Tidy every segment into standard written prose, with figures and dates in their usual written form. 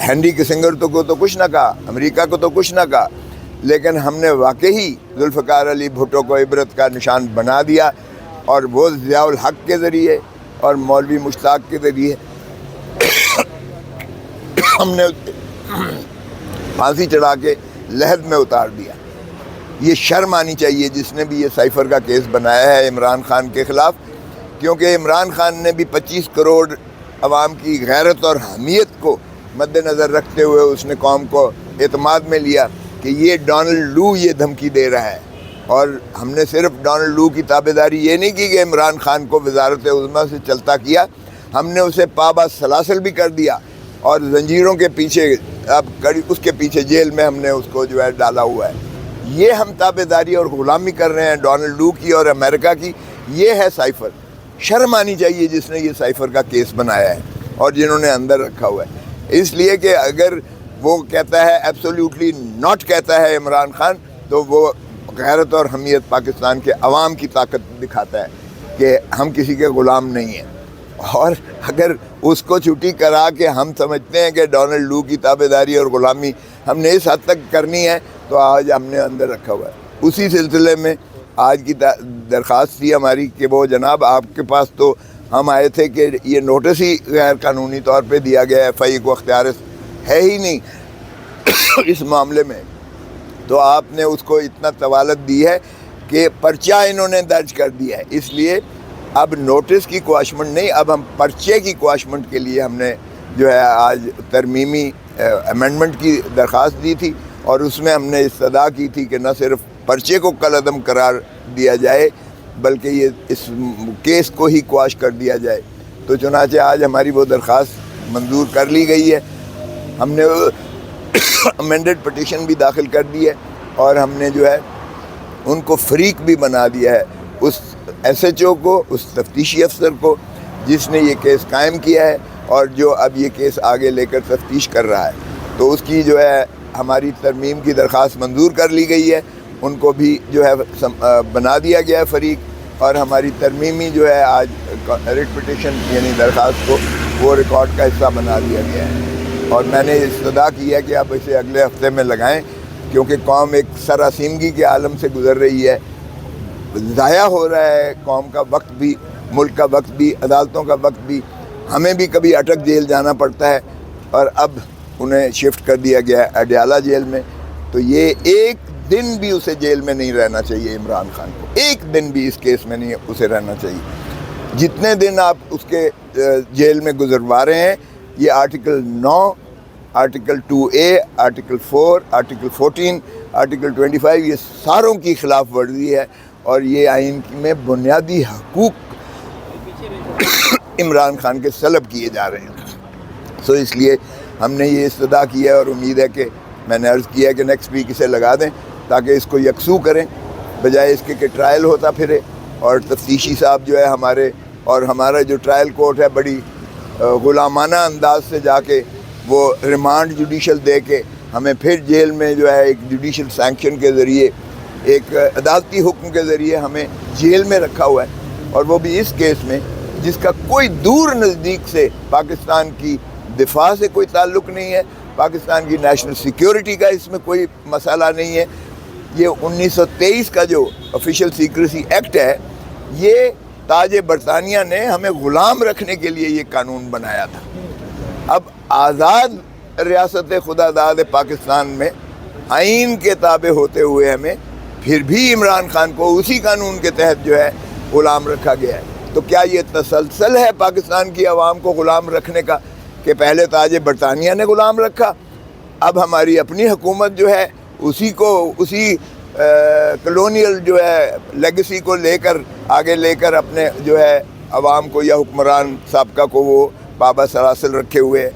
Henry کسنگر کو تو کچھ نہ کہا، امریکہ کو تو کچھ نہ کہا، لیکن ہم نے واقعی ذوالفقار علی بھٹو کو عبرت کا نشان بنا دیا، اور وہ ضیاء الحق کے ذریعے اور مولوی مشتاق کے ذریعے ہم نے پھانسی چڑھا کے لحد میں اتار دیا۔ یہ شرم آنی چاہیے جس نے بھی یہ سائفر کا کیس بنایا ہے عمران خان کے خلاف، کیونکہ عمران خان نے بھی 25 کروڑ عوام کی غیرت اور حمیت کو مد نظر رکھتے ہوئے اس نے قوم کو اعتماد میں لیا کہ یہ ڈونلڈ لو یہ دھمکی دے رہا ہے، اور ہم نے صرف ڈونلڈ لو کی تابعداری یہ نہیں کی کہ عمران خان کو وزارت عظمیٰ سے چلتا کیا، ہم نے اسے پابا سلاسل بھی کر دیا، اور زنجیروں کے پیچھے اب اس کے پیچھے جیل میں ہم نے اس کو جو ہے ڈالا ہوا ہے۔ یہ ہم تابعداری اور غلامی کر رہے ہیں ڈونلڈ لو کی اور امریکہ کی۔ یہ ہے سائفر۔ شرم آنی چاہیے جس نے یہ سائفر کا کیس بنایا ہے اور جنہوں نے اندر رکھا ہوا ہے، اس لیے کہ اگر وہ کہتا ہے ایبسولیوٹلی ناٹ کہتا ہے عمران خان، تو وہ غیرت اور حمیت پاکستان کے عوام کی طاقت دکھاتا ہے کہ ہم کسی کے غلام نہیں ہیں۔ اور اگر اس کو چھٹی کرا کے ہم سمجھتے ہیں کہ ڈونلڈ لو کی تابعداری اور غلامی ہم نے اس حد تک کرنی ہے، تو آج ہم نے اندر رکھا ہوا ہے۔ اسی سلسلے میں آج کی درخواست تھی ہماری کہ وہ جناب آپ کے پاس تو ہم آئے تھے کہ یہ نوٹس ہی غیر قانونی طور پہ دیا گیا ہے، FI کو اختیار ہے ہی نہیں اس معاملے میں، تو آپ نے اس کو اتنا طوالت دی ہے کہ پرچہ انہوں نے درج کر دیا ہے۔ اس لیے اب نوٹس کی کواشمنٹ نہیں، اب ہم پرچے کی کواشمنٹ کے لیے ہم نے جو ہے آج ترمیمی امینڈمنٹ کی درخواست دی تھی، اور اس میں ہم نے استدعا کی تھی کہ نہ صرف پرچے کو کالعدم قرار دیا جائے بلکہ یہ اس کیس کو ہی کواش کر دیا جائے۔ تو چنانچہ آج ہماری وہ درخواست منظور کر لی گئی ہے، ہم نے امینڈڈ پٹیشن بھی داخل کر دی ہے، اور ہم نے جو ہے ان کو فریق بھی بنا دیا ہے، اس SHO کو، اس تفتیشی افسر کو جس نے یہ کیس قائم کیا ہے اور جو اب یہ کیس آگے لے کر تفتیش کر رہا ہے۔ تو اس کی جو ہے ہماری ترمیم کی درخواست منظور کر لی گئی ہے، ان کو بھی جو ہے بنا دیا گیا ہے فریق، اور ہماری ترمیمی جو ہے آج ریٹ پٹیشن یعنی درخواست کو وہ ریکارڈ کا حصہ بنا دیا گیا ہے، اور میں نے استدعا کی ہے کہ آپ اسے اگلے ہفتے میں لگائیں، کیونکہ قوم ایک سراسیمگی کے عالم سے گزر رہی ہے، ضائع ہو رہا ہے قوم کا وقت بھی، ملک کا وقت بھی، عدالتوں کا وقت بھی، ہمیں بھی کبھی اٹک جیل جانا پڑتا ہے، اور اب انہیں شفٹ کر دیا گیا ہے اڈیالہ جیل میں۔ تو یہ ایک دن بھی اسے جیل میں نہیں رہنا چاہیے، عمران خان کو ایک دن بھی اس کیس میں نہیں اسے رہنا چاہیے۔ جتنے دن آپ اس کے جیل میں گزروا رہے ہیں، یہ article 9، article 2A، article 4، article 14، article 25 یہ ساروں کی خلاف ورزی ہے، اور یہ آئین میں بنیادی حقوق عمران خان کے سلب کیے جا رہے ہیں۔ سو اس لیے ہم نے یہ استدعا کی ہے، اور امید ہے کہ میں نے عرض کیا ہے کہ نیکسٹ ویک اسے لگا دیں تاکہ اس کو یکسو کریں، بجائے اس کے کہ ٹرائل ہوتا پھرے، اور تفتیشی صاحب جو ہے ہمارے اور ہمارا جو ٹرائل کورٹ ہے بڑی غلامانہ انداز سے جا کے وہ ریمانڈ جوڈیشل دے کے ہمیں پھر جیل میں جو ہے ایک جوڈیشل سینکشن کے ذریعے، ایک عدالتی حکم کے ذریعے ہمیں جیل میں رکھا ہوا ہے، اور وہ بھی اس کیس میں جس کا کوئی دور نزدیک سے پاکستان کی دفاع سے کوئی تعلق نہیں ہے، پاکستان کی نیشنل سیکیورٹی کا اس میں کوئی مسئلہ نہیں ہے۔ یہ 1923 کا جو آفیشیل سیکریسی ایکٹ ہے، یہ تاج برطانیہ نے ہمیں غلام رکھنے کے لیے یہ قانون بنایا تھا۔ اب آزاد ریاست خدا داد پاکستان میں آئین کے تابع ہوتے ہوئے ہمیں پھر بھی عمران خان کو اسی قانون کے تحت جو ہے غلام رکھا گیا ہے۔ تو کیا یہ تسلسل ہے پاکستان کی عوام کو غلام رکھنے کا کہ پہلے تاج برطانیہ نے غلام رکھا، اب ہماری اپنی حکومت جو ہے اسی کلونیل جو ہے لیگسی کو آگے لے کر اپنے جو ہے عوام کو یا حکمران سابقہ کو وہ پابا سلاسل رکھے ہوئے ہے۔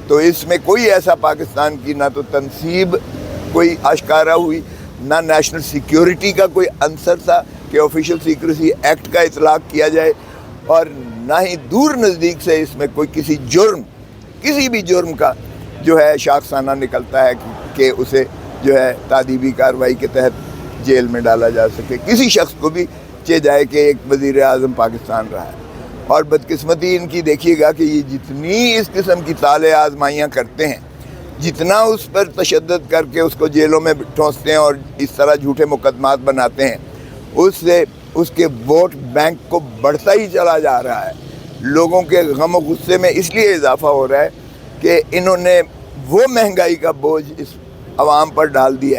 تو اس میں کوئی ایسا پاکستان کی نہ تو تنصیب کوئی آشکارا ہوئی، نہ نیشنل سیکیورٹی کا کوئی عنصر تھا کہ آفیشیل سیکریسی ایکٹ کا اطلاق کیا جائے، اور نہ ہی دور نزدیک سے اس میں کوئی کسی بھی جرم کا جو ہے شاخسانہ نکلتا ہے کہ اسے جو ہے تادیبی کارروائی کے تحت جیل میں ڈالا جا سکے کسی شخص کو بھی، چاہے جائے کہ ایک وزیر اعظم پاکستان رہا ہے۔ اور بدقسمتی ان کی دیکھیے گا کہ یہ جتنی اس قسم کی طالع آزمائیاں کرتے ہیں، جتنا اس پر تشدد کر کے اس کو جیلوں میں ٹھونستے ہیں اور اس طرح جھوٹے مقدمات بناتے ہیں، اس سے اس کے ووٹ بینک کو بڑھتا ہی چلا جا رہا ہے. لوگوں کے غم و غصے میں اس لیے اضافہ ہو رہا ہے کہ انہوں نے وہ مہنگائی کا بوجھ اس عوام پر ڈال دیا ہے.